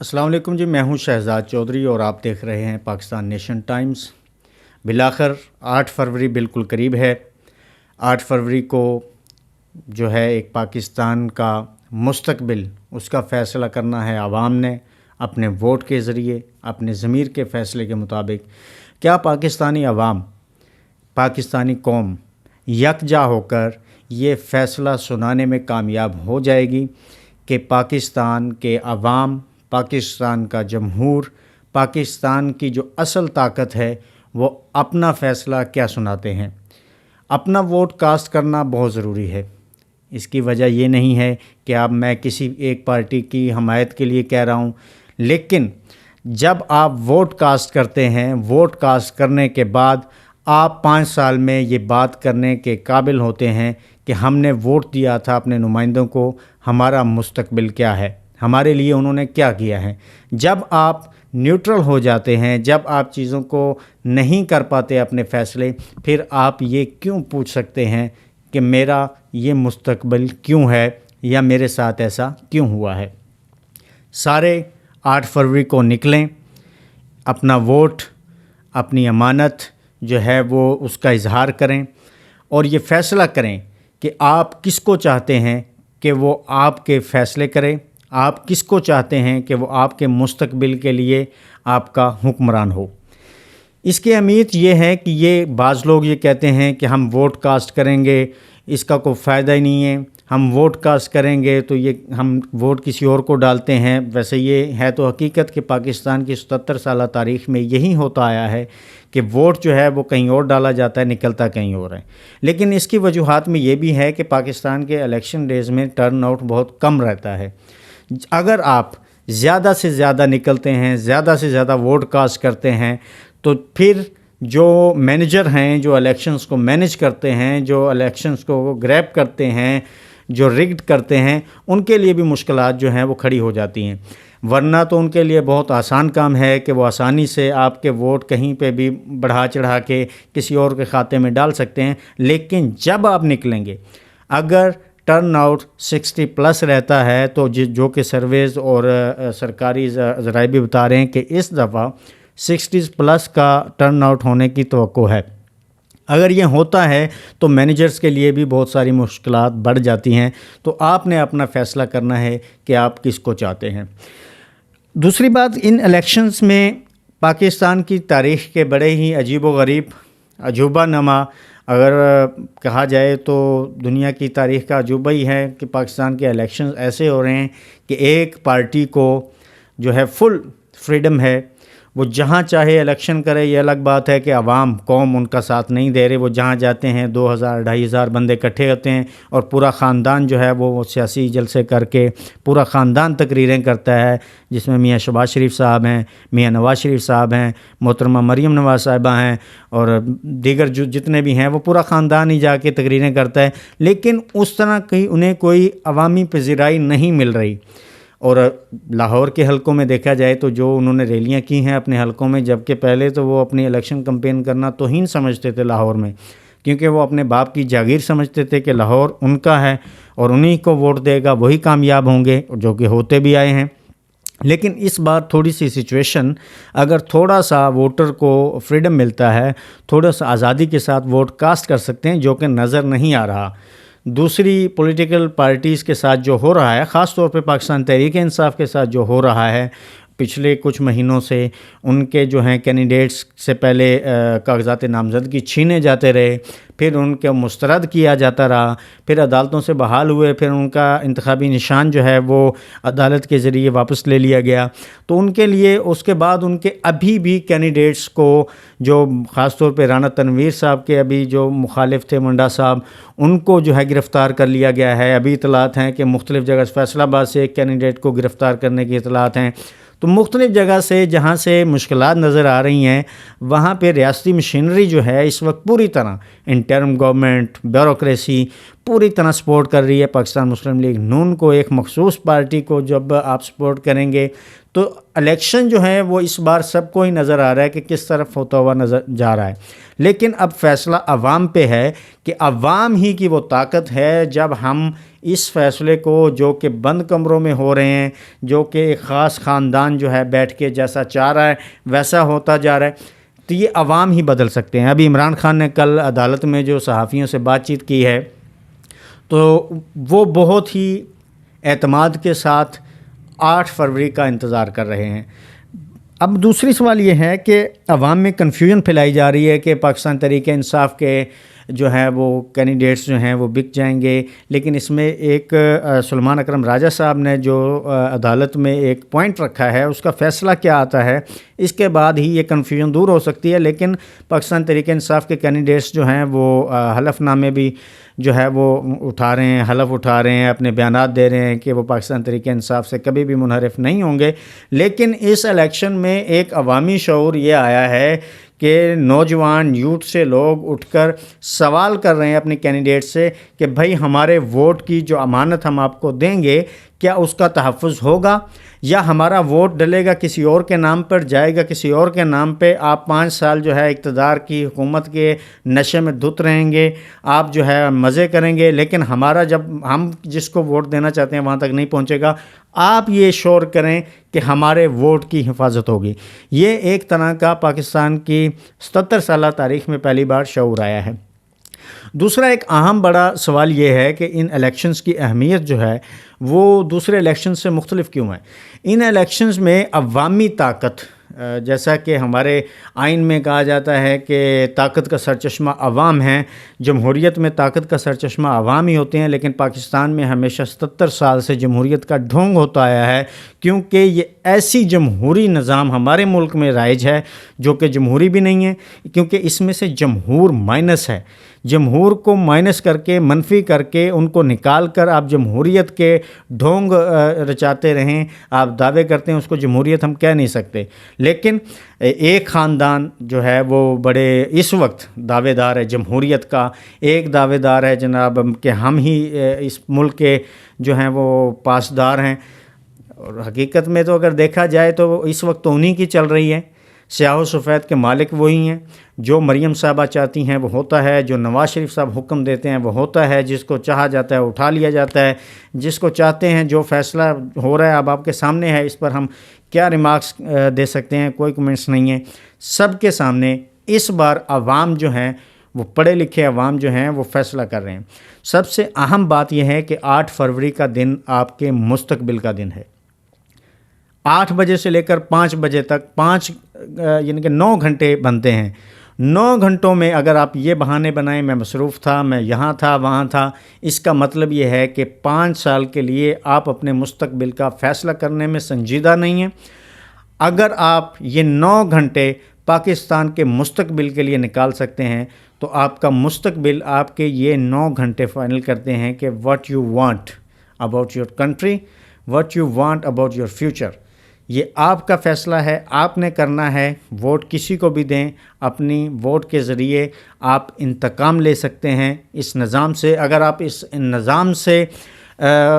السلام علیکم جی، میں ہوں شہزاد چودھری اور آپ دیکھ رہے ہیں پاکستان نیشن ٹائمز۔ بالآخر 8 فروری بالکل قریب ہے۔ 8 فروری کو جو ہے ایک پاکستان کا مستقبل، اس کا فیصلہ کرنا ہے عوام نے اپنے ووٹ کے ذریعے، اپنے ضمیر کے فیصلے کے مطابق۔ کیا پاکستانی عوام، پاکستانی قوم یکجا ہو کر یہ فیصلہ سنانے میں کامیاب ہو جائے گی کہ پاکستان کے عوام، پاکستان کا جمہور، پاکستان کی جو اصل طاقت ہے وہ اپنا فیصلہ کیا سناتے ہیں؟ اپنا ووٹ کاسٹ کرنا بہت ضروری ہے۔ اس کی وجہ یہ نہیں ہے کہ اب میں کسی ایک پارٹی کی حمایت کے لیے کہہ رہا ہوں، لیکن جب آپ ووٹ کاسٹ کرتے ہیں، ووٹ کاسٹ کرنے کے بعد آپ 5 سال میں یہ بات کرنے کے قابل ہوتے ہیں کہ ہم نے ووٹ دیا تھا اپنے نمائندوں کو، ہمارا مستقبل کیا ہے، ہمارے لیے انہوں نے کیا کیا ہے۔ جب آپ نیوٹرل ہو جاتے ہیں، جب آپ چیزوں کو نہیں کر پاتے اپنے فیصلے، پھر آپ یہ کیوں پوچھ سکتے ہیں کہ میرا یہ مستقبل کیوں ہے یا میرے ساتھ ایسا کیوں ہوا ہے۔ سارے 8 فروری کو نکلیں، اپنا ووٹ، اپنی امانت جو ہے وہ اس کا اظہار کریں اور یہ فیصلہ کریں کہ آپ کس کو چاہتے ہیں کہ وہ آپ کے فیصلے کرے، آپ کس کو چاہتے ہیں کہ وہ آپ کے مستقبل کے لیے آپ کا حکمران ہو۔ اس کی اہمیت یہ ہے کہ یہ بعض لوگ یہ کہتے ہیں کہ ہم ووٹ کاسٹ کریں گے، اس کا کوئی فائدہ ہی نہیں ہے، ہم ووٹ کاسٹ کریں گے تو یہ ہم ووٹ کسی اور کو ڈالتے ہیں۔ ویسے یہ ہے تو حقیقت کہ پاکستان کی 77 سالہ تاریخ میں یہی ہوتا آیا ہے کہ ووٹ جو ہے وہ کہیں اور ڈالا جاتا ہے، نکلتا کہیں اور ہے۔ لیکن اس کی وجوہات میں یہ بھی ہے کہ پاکستان کے الیکشن ڈیز میں ٹرن آؤٹ بہت کم رہتا ہے۔ اگر آپ زیادہ سے زیادہ نکلتے ہیں، زیادہ سے زیادہ ووٹ کاسٹ کرتے ہیں، تو پھر جو مینیجر ہیں، جو الیکشنز کو مینیج کرتے ہیں، جو الیکشنز کو گریب کرتے ہیں، جو رگڈ کرتے ہیں، ان کے لیے بھی مشکلات جو ہیں وہ کھڑی ہو جاتی ہیں۔ ورنہ تو ان کے لیے بہت آسان کام ہے کہ وہ آسانی سے آپ کے ووٹ کہیں پہ بھی بڑھا چڑھا کے کسی اور کے کھاتے میں ڈال سکتے ہیں۔ لیکن جب آپ نکلیں گے، اگر ٹرن آؤٹ 60+ رہتا ہے تو جو کہ سرویز اور سرکاری ذرائع بھی بتا رہے ہیں کہ اس دفعہ 60+ کا ٹرن آؤٹ ہونے کی توقع ہے۔ اگر یہ ہوتا ہے تو مینیجرز کے لیے بھی بہت ساری مشکلات بڑھ جاتی ہیں۔ تو آپ نے اپنا فیصلہ کرنا ہے کہ آپ کس کو چاہتے ہیں۔ دوسری بات، ان الیکشنز میں پاکستان کی تاریخ کے بڑے ہی عجیب و غریب، عجوبہ نما اگر کہا جائے تو دنیا کی تاریخ کا عجوبہ ہی ہے کہ پاکستان کے الیکشنز ایسے ہو رہے ہیں کہ ایک پارٹی کو جو ہے فل فریڈم ہے، وہ جہاں چاہے الیکشن کرے۔ یہ الگ بات ہے کہ عوام، قوم ان کا ساتھ نہیں دے رہے، وہ جہاں جاتے ہیں 2000-2500 بندے اکٹھے ہوتے ہیں اور پورا خاندان جو ہے وہ سیاسی جلسے کر کے پورا خاندان تقریریں کرتا ہے، جس میں میاں شہباز شریف صاحب ہیں، میاں نواز شریف صاحب ہیں، محترمہ مریم نواز صاحبہ ہیں اور دیگر جو جتنے بھی ہیں، وہ پورا خاندان ہی جا کے تقریریں کرتا ہے۔ لیکن اس طرح کی انہیں کوئی عوامی پذیرائی نہیں مل رہی۔ اور لاہور کے حلقوں میں دیکھا جائے تو جو انہوں نے ریلیاں کی ہیں اپنے حلقوں میں، جبکہ پہلے تو وہ اپنی الیکشن کمپین کرنا توہین سمجھتے تھے لاہور میں، کیونکہ وہ اپنے باپ کی جاگیر سمجھتے تھے کہ لاہور ان کا ہے اور انہی کو ووٹ دے گا وہی کامیاب ہوں گے، جو کہ ہوتے بھی آئے ہیں۔ لیکن اس بار تھوڑی سی سچویشن، اگر تھوڑا سا ووٹر کو فریڈم ملتا ہے، تھوڑا سا آزادی کے ساتھ ووٹ کاسٹ کر سکتے ہیں، جو کہ نظر نہیں آ رہا۔ دوسری پولیٹیکل پارٹیز کے ساتھ جو ہو رہا ہے، خاص طور پہ پاکستان تحریک انصاف کے ساتھ جو ہو رہا ہے پچھلے کچھ مہینوں سے، ان کے جو ہیں کینڈیڈیٹس سے پہلے کاغذات نامزدگی چھینے جاتے رہے، پھر ان کو مسترد کیا جاتا رہا، پھر عدالتوں سے بحال ہوئے، پھر ان کا انتخابی نشان جو ہے وہ عدالت کے ذریعے واپس لے لیا گیا۔ تو ان کے لیے اس کے بعد ان کے ابھی بھی کینڈیڈیٹس کو، جو خاص طور پہ رانا تنویر صاحب کے ابھی جو مخالف تھے منڈا صاحب، ان کو جو ہے گرفتار کر لیا گیا ہے۔ ابھی اطلاعات ہیں کہ مختلف جگہ، فیصل آباد سے ایک کینڈیڈیٹ کو گرفتار کرنے کی اطلاعات ہیں۔ تو مختلف جگہ سے جہاں سے مشکلات نظر آ رہی ہیں، وہاں پہ ریاستی مشینری جو ہے اس وقت پوری طرح، انٹرم گورنمنٹ، بیوروکریسی پوری طرح سپورٹ کر رہی ہے پاکستان مسلم لیگ نون کو۔ ایک مخصوص پارٹی کو جب آپ سپورٹ کریں گے تو الیکشن جو ہے وہ اس بار سب کو ہی نظر آ رہا ہے کہ کس طرف ہوتا ہوا نظر جا رہا ہے، لیکن اب فیصلہ عوام پہ ہے کہ عوام ہی کی وہ طاقت ہے جب ہم اس فیصلے کو جو کہ بند کمروں میں ہو رہے ہیں، جو کہ ایک خاص خاندان جو ہے بیٹھ کے جیسا چاہ رہا ہے ویسا ہوتا جا رہا ہے، تو یہ عوام ہی بدل سکتے ہیں۔ ابھی عمران خان نے کل عدالت میں جو صحافیوں سے بات چیت کی ہے تو وہ بہت ہی اعتماد کے ساتھ 8 فروری کا انتظار کر رہے ہیں۔ اب دوسری سوال یہ ہے کہ عوام میں کنفیوژن پھیلائی جا رہی ہے کہ پاکستان تحریک انصاف کے جو ہے وہ کینڈیڈیٹس جو ہیں وہ بک جائیں گے، لیکن اس میں ایک سلمان اکرم راجہ صاحب نے جو عدالت میں ایک پوائنٹ رکھا ہے اس کا فیصلہ کیا آتا ہے، اس کے بعد ہی یہ کنفیوژن دور ہو سکتی ہے۔ لیکن پاکستان تحریک انصاف کے کینڈیڈیٹس جو ہیں وہ حلف نامے بھی جو ہے وہ اٹھا رہے ہیں، حلف اٹھا رہے ہیں، اپنے بیانات دے رہے ہیں کہ وہ پاکستان تحریک انصاف سے کبھی بھی منحرف نہیں ہوں گے۔ لیکن اس الیکشن میں ایک عوامی شعور یہ آیا ہے کہ نوجوان یوتھ سے لوگ اٹھ کر سوال کر رہے ہیں اپنے کینڈیڈیٹ سے کہ بھائی ہمارے ووٹ کی جو امانت ہم آپ کو دیں گے کیا اس کا تحفظ ہوگا، یا ہمارا ووٹ ڈلے گا کسی اور کے نام پر، جائے گا کسی اور کے نام پہ، آپ 5 سال جو ہے اقتدار کی حکومت کے نشے میں دھت رہیں گے، آپ جو ہے مزے کریں گے، لیکن ہمارا جب ہم جس کو ووٹ دینا چاہتے ہیں وہاں تک نہیں پہنچے گا۔ آپ یہ شور کریں کہ ہمارے ووٹ کی حفاظت ہوگی۔ یہ ایک طرح کا پاکستان کی 77 سالہ تاریخ میں پہلی بار شعور آیا ہے۔ دوسرا ایک اہم بڑا سوال یہ ہے کہ ان الیکشنز کی اہمیت جو ہے وہ دوسرے الیکشنز سے مختلف کیوں ہے؟ ان الیکشنز میں عوامی طاقت، جیسا کہ ہمارے آئین میں کہا جاتا ہے کہ طاقت کا سرچشمہ عوام ہیں، جمہوریت میں طاقت کا سرچشمہ عوام ہی ہوتے ہیں، لیکن پاکستان میں ہمیشہ 77 سال سے جمہوریت کا ڈھونگ ہوتا آیا ہے، کیونکہ یہ ایسی جمہوری نظام ہمارے ملک میں رائج ہے جو کہ جمہوری بھی نہیں ہے، کیونکہ اس میں سے جمہور مائنس ہے۔ جمہور کو مائنس کر کے، منفی کر کے، ان کو نکال کر آپ جمہوریت کے ڈھونگ رچاتے رہیں، آپ دعوے کرتے ہیں، اس کو جمہوریت ہم کہہ نہیں سکتے۔ لیکن ایک خاندان جو ہے وہ بڑے اس وقت دعوے دار ہے جمہوریت کا، ایک دعوے دار ہے جناب کہ ہم ہی اس ملک کے جو ہیں وہ پاسدار ہیں، اور حقیقت میں تو اگر دیکھا جائے تو اس وقت تو انہی کی چل رہی ہے۔ سیاہ و سفید کے مالک وہی ہیں، جو مریم صاحبہ چاہتی ہیں وہ ہوتا ہے، جو نواز شریف صاحب حکم دیتے ہیں وہ ہوتا ہے، جس کو چاہا جاتا ہے اٹھا لیا جاتا ہے، جس کو چاہتے ہیں جو فیصلہ ہو رہا ہے اب آپ کے سامنے ہے، اس پر ہم کیا ریمارکس دے سکتے ہیں، کوئی کمنٹس نہیں ہیں۔ سب کے سامنے اس بار عوام جو ہیں وہ پڑھے لکھے عوام جو ہیں وہ فیصلہ کر رہے ہیں۔ سب سے اہم بات یہ ہے کہ 8 فروری کا دن آپ کے مستقبل کا دن ہے۔ 8 بجے سے لے کر 5 بجے تک یعنی کہ 9 گھنٹے بنتے ہیں۔ 9 گھنٹوں میں اگر آپ یہ بہانے بنائیں میں مصروف تھا، میں یہاں تھا، وہاں تھا، اس کا مطلب یہ ہے کہ 5 سال کے لیے آپ اپنے مستقبل کا فیصلہ کرنے میں سنجیدہ نہیں ہیں۔ اگر آپ یہ 9 گھنٹے پاکستان کے مستقبل کے لیے نکال سکتے ہیں تو آپ کا مستقبل آپ کے یہ 9 گھنٹے فائنل کرتے ہیں کہ what you want about your country, what you want about your future۔ یہ آپ کا فیصلہ ہے، آپ نے کرنا ہے۔ ووٹ کسی کو بھی دیں، اپنی ووٹ کے ذریعے آپ انتقام لے سکتے ہیں اس نظام سے۔ اگر آپ اس نظام سے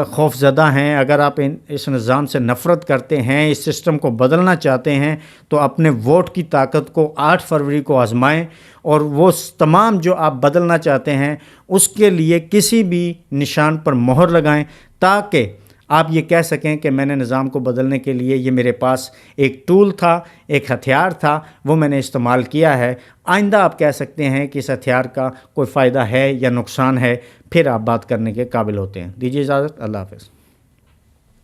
خوف زدہ ہیں، اگر آپ اس نظام سے نفرت کرتے ہیں، اس سسٹم کو بدلنا چاہتے ہیں، تو اپنے ووٹ کی طاقت کو 8 فروری کو آزمائیں، اور وہ تمام جو آپ بدلنا چاہتے ہیں اس کے لیے کسی بھی نشان پر مہر لگائیں، تاکہ آپ یہ کہہ سکیں کہ میں نے نظام کو بدلنے کے لیے یہ میرے پاس ایک ٹول تھا، ایک ہتھیار تھا، وہ میں نے استعمال کیا ہے۔ آئندہ آپ کہہ سکتے ہیں کہ اس ہتھیار کا کوئی فائدہ ہے یا نقصان ہے، پھر آپ بات کرنے کے قابل ہوتے ہیں۔ دیجیے اجازت، اللہ حافظ۔